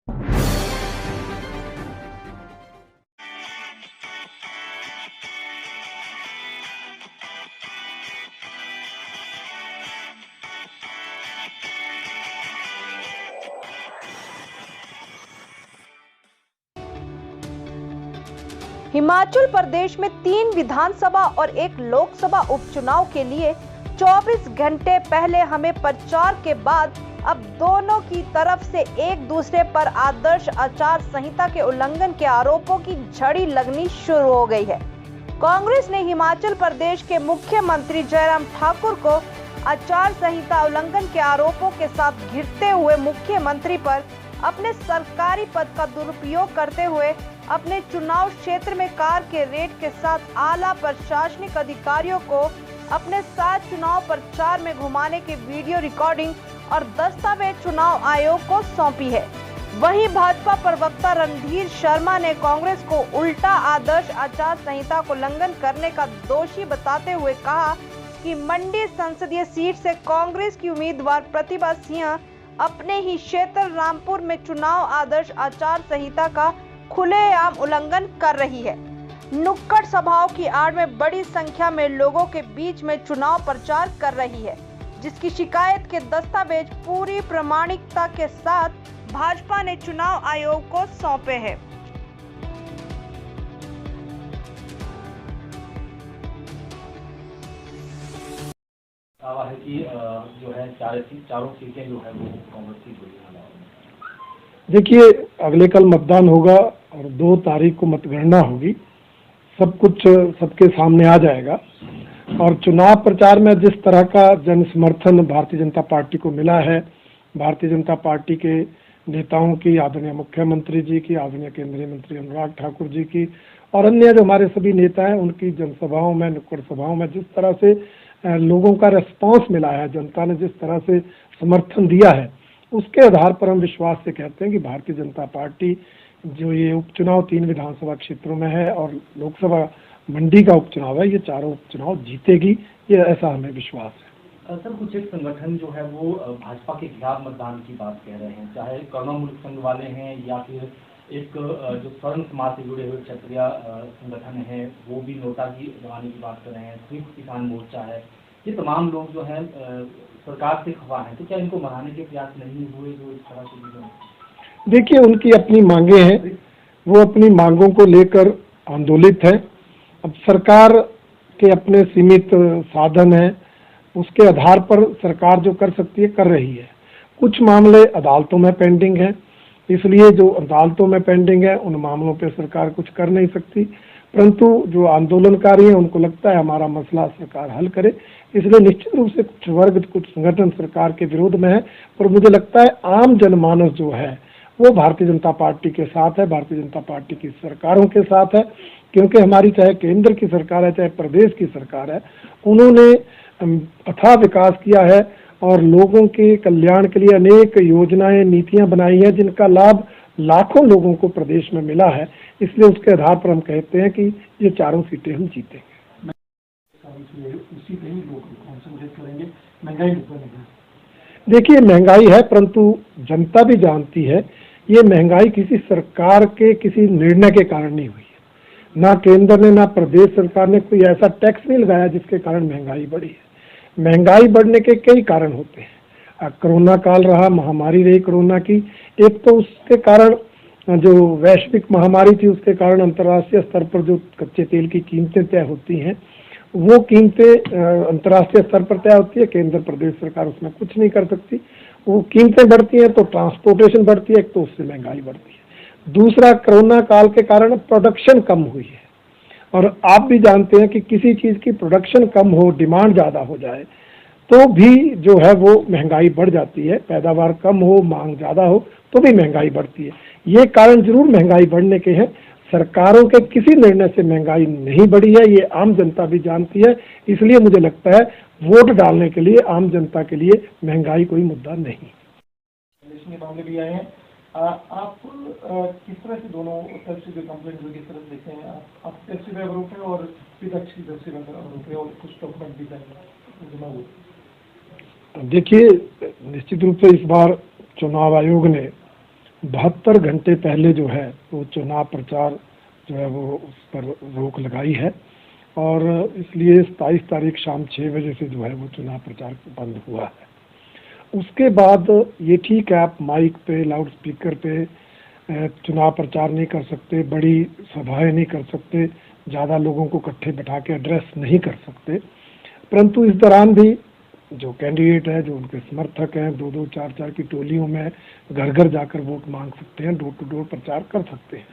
हिमाचल प्रदेश में 3 विधानसभा और 1 लोकसभा उपचुनाव के लिए 24 घंटे पहले हमें प्रचार के बाद अब दोनों की तरफ से एक दूसरे पर आदर्श आचार संहिता के उल्लंघन के आरोपों की झड़ी लगनी शुरू हो गई है। कांग्रेस ने हिमाचल प्रदेश के मुख्यमंत्री जयराम ठाकुर को आचार संहिता उल्लंघन के आरोपों के साथ घिरते हुए मुख्यमंत्री पर अपने सरकारी पद का दुरुपयोग करते हुए अपने चुनाव क्षेत्र में कार के रेट के साथ आला प्रशासनिक अधिकारियों को अपने साथ चुनाव प्रचार में घुमाने की वीडियो रिकॉर्डिंग और दस्तावेज चुनाव आयोग को सौंपी है। वहीं भाजपा प्रवक्ता रणधीर शर्मा ने कांग्रेस को उल्टा आदर्श आचार संहिता को उल्लंघन करने का दोषी बताते हुए कहा कि मंडी संसदीय सीट से कांग्रेस की उम्मीदवार प्रतिभा सिंह अपने ही क्षेत्र रामपुर में चुनाव आदर्श आचार संहिता का खुलेआम उल्लंघन कर रही है। नुक्कड़ सभाओं की आड़ में बड़ी संख्या में लोगों के बीच में चुनाव प्रचार कर रही है, जिसकी शिकायत के दस्तावेज पूरी प्रामाणिकता के साथ भाजपा ने चुनाव आयोग को सौंपे हैं। दावा है कि जो है चारों सीटें जो है वो कांग्रेस की जुड़ी है। देखिए, अगले कल मतदान होगा और 2 तारीख को मतगणना होगी। सब कुछ सबके सामने आ जाएगा और चुनाव प्रचार में जिस तरह का जन समर्थन भारतीय जनता पार्टी को मिला है, भारतीय जनता पार्टी के नेताओं की, आदरणीय मुख्यमंत्री जी की, आदरणीय केंद्रीय मंत्री अनुराग ठाकुर जी की और अन्य जो हमारे सभी नेता हैं उनकी जनसभाओं में, नुक्कड़ सभाओं में जिस तरह से लोगों का रिस्पांस मिला है, जनता ने जिस तरह से समर्थन दिया है, उसके आधार पर हम विश्वास से कहते हैं कि भारतीय जनता पार्टी जो ये उपचुनाव 3 विधानसभा क्षेत्रों में है और लोकसभा मंडी का उपचुनाव है, ये चारों उपचुनाव जीतेगी, ये ऐसा हमें विश्वास है। सर, कुछ एक संगठन जो है वो भाजपा के खिलाफ मतदान की बात कह रहे हैं, चाहे करुणा मुल्क संघ वाले हैं या फिर एक जो स्वर्ण समाज से जुड़े हुए क्षत्रिय संगठन है वो भी नोटा की जमाने की बात कर रहे हैं, संयुक्त किसान मोर्चा है, ये तमाम लोग जो है सरकार से खफा है। तो क्या इनको मनाने के प्रयास नहीं हुए जो इस तरह से? देखिए, उनकी अपनी मांगे हैं, वो अपनी मांगों को लेकर आंदोलित है। अब सरकार के अपने सीमित साधन हैं, उसके आधार पर सरकार जो कर सकती है कर रही है। कुछ मामले अदालतों में पेंडिंग है, इसलिए जो अदालतों में पेंडिंग है उन मामलों पर सरकार कुछ कर नहीं सकती, परंतु जो आंदोलनकारी हैं उनको लगता है हमारा मसला सरकार हल करे, इसलिए निश्चित रूप से कुछ वर्ग, कुछ संगठन सरकार के विरोध में है। पर मुझे लगता है आम जनमानस जो है वो भारतीय जनता पार्टी के साथ है, भारतीय जनता पार्टी की सरकारों के साथ है, क्योंकि हमारी चाहे केंद्र की सरकार है चाहे प्रदेश की सरकार है, उन्होंने अथाह विकास किया है और लोगों के कल्याण के लिए अनेक योजनाएं, नीतियां बनाई हैं जिनका लाभ लाखों लोगों को प्रदेश में मिला है। इसलिए उसके आधार पर हम कहते हैं कि ये चारों सीटें हम जीतेंगे। उसी पे ही लोग कॉन्सेंट्रेट करेंगे। महंगाई देखिए, महंगाई है, परंतु जनता भी जानती है ये महंगाई किसी सरकार के किसी निर्णय के कारण नहीं हुई है। ना केंद्र ने ना प्रदेश सरकार ने कोई ऐसा टैक्स नहीं लगाया जिसके कारण महंगाई बढ़ी है। महंगाई बढ़ने के कई कारण होते हैं। कोरोना काल रहा, महामारी रही कोरोना की, एक तो उसके कारण जो वैश्विक महामारी थी उसके कारण अंतर्राष्ट्रीय स्तर पर जो कच्चे तेल की कीमतें तय होती हैं वो कीमतें अंतर्राष्ट्रीय स्तर पर तय होती है, केंद्र प्रदेश सरकार उसमें कुछ नहीं कर सकती। वो कीमतें बढ़ती हैं तो ट्रांसपोर्टेशन बढ़ती है, एक तो उससे महंगाई बढ़ती है। दूसरा, कोरोना काल के कारण प्रोडक्शन कम हुई है और आप भी जानते हैं कि किसी चीज़ की प्रोडक्शन कम हो, डिमांड ज़्यादा हो जाए तो भी जो है वो महंगाई बढ़ जाती है। पैदावार कम हो, मांग ज़्यादा हो तो भी महंगाई बढ़ती है। ये कारण जरूर महंगाई बढ़ने के हैं। सरकारों के किसी निर्णय से महंगाई नहीं बढ़ी है, ये आम जनता भी जानती है। इसलिए मुझे लगता है वोट डालने के लिए आम जनता के लिए महंगाई कोई मुद्दा नहीं। मामले भी आए हैं, आप किस तरह से दोनों तरफ से जो कंप्लेंट हुई किस तरह से देखते हैं? आप टैक्स से आरोप है और विपक्ष की तरफ से आरोप है और कुछ डॉक्यूमेंट भी जमा हुए। देखिए, निश्चित रूप से इस बार चुनाव आयोग ने 72 घंटे पहले जो है वो चुनाव प्रचार जो है वो उस पर रोक लगाई है और इसलिए 27 तारीख शाम 6 बजे से जो है वो चुनाव प्रचार बंद हुआ है। उसके बाद ये ठीक है, आप माइक पे, लाउड स्पीकर पे चुनाव प्रचार नहीं कर सकते, बड़ी सभाएं नहीं कर सकते, ज़्यादा लोगों को इकट्ठे बैठा के एड्रेस नहीं कर सकते, परंतु इस दौरान भी जो कैंडिडेट है, जो उनके समर्थक हैं, 2-2, 4-4 की टोलियों में घर घर जाकर वोट मांग सकते हैं, डोर टू डोर प्रचार कर सकते हैं।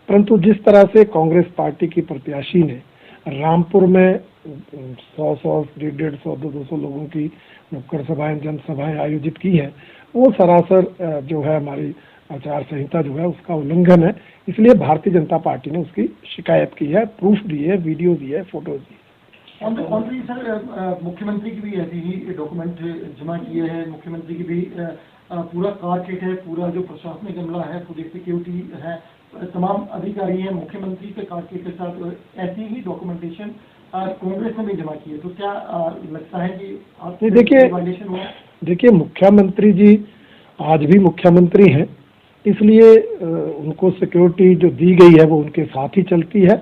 परंतु जिस तरह से कांग्रेस पार्टी की प्रत्याशी ने रामपुर में 100-100, 150-150, 200 लोगों की नुक्कड़ सभाएं, जनसभाएं आयोजित की है, वो सरासर जो है हमारी आचार संहिता जो है उसका उल्लंघन है। इसलिए भारतीय जनता पार्टी ने उसकी शिकायत की है, प्रूफ दी है, वीडियो दी है, फोटोज दी है। ऑनरी सर, मुख्यमंत्री की भी ऐसी ही डॉक्यूमेंट जमा किए हैं, मुख्यमंत्री की भी पूरा कार किट है, पूरा जो प्रशासनिक अमला है, पूरी सिक्योरिटी है, तमाम अधिकारी हैं, मुख्यमंत्री के कार किट के साथ ऐसी ही डॉक्यूमेंटेशन कांग्रेस ने भी जमा की है। तो क्या लगता है कि आपसे वायलेशन हुआ? देखिए, मुख्यमंत्री जी आज भी मुख्यमंत्री हैं, इसलिए उनको सिक्योरिटी जो दी गई है वो उनके साथ ही चलती है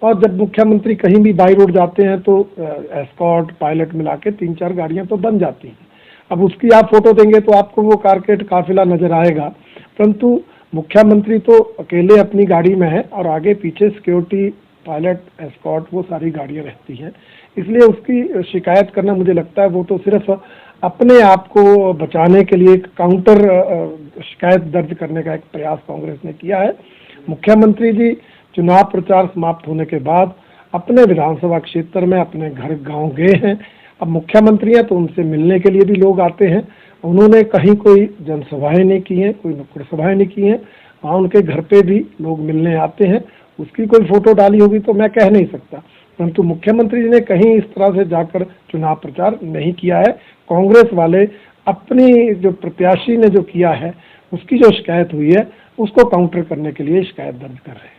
और जब मुख्यमंत्री कहीं भी बाई रोड जाते हैं तो एस्कॉर्ट, पायलट मिला के 3-4 गाड़ियां तो बन जाती हैं। अब उसकी आप फोटो देंगे तो आपको वो कारकेट काफिला नजर आएगा, परंतु मुख्यमंत्री तो अकेले अपनी गाड़ी में है और आगे पीछे सिक्योरिटी, पायलट, एस्कॉर्ट वो सारी गाड़ियां रहती हैं। इसलिए उसकी शिकायत करना, मुझे लगता है वो तो सिर्फ अपने आप को बचाने के लिए एक काउंटर शिकायत दर्ज करने का एक प्रयास कांग्रेस ने किया है। मुख्यमंत्री जी चुनाव प्रचार समाप्त होने के बाद अपने विधानसभा क्षेत्र में अपने घर गांव गए हैं। अब मुख्यमंत्री हैं तो उनसे मिलने के लिए भी लोग आते हैं। उन्होंने कहीं कोई जनसभाएं नहीं की हैं, कोई नुक्कड़ सभाएं नहीं की हैं। हाँ, उनके घर पे भी लोग मिलने आते हैं। उसकी कोई फोटो डाली होगी तो मैं कह नहीं सकता, परंतु मुख्यमंत्री जी ने कहीं इस तरह से जाकर चुनाव प्रचार नहीं किया है। कांग्रेस वाले अपनी जो प्रत्याशी ने जो किया है उसकी जो शिकायत हुई है उसको काउंटर करने के लिए शिकायत दर्ज कर रहे हैं।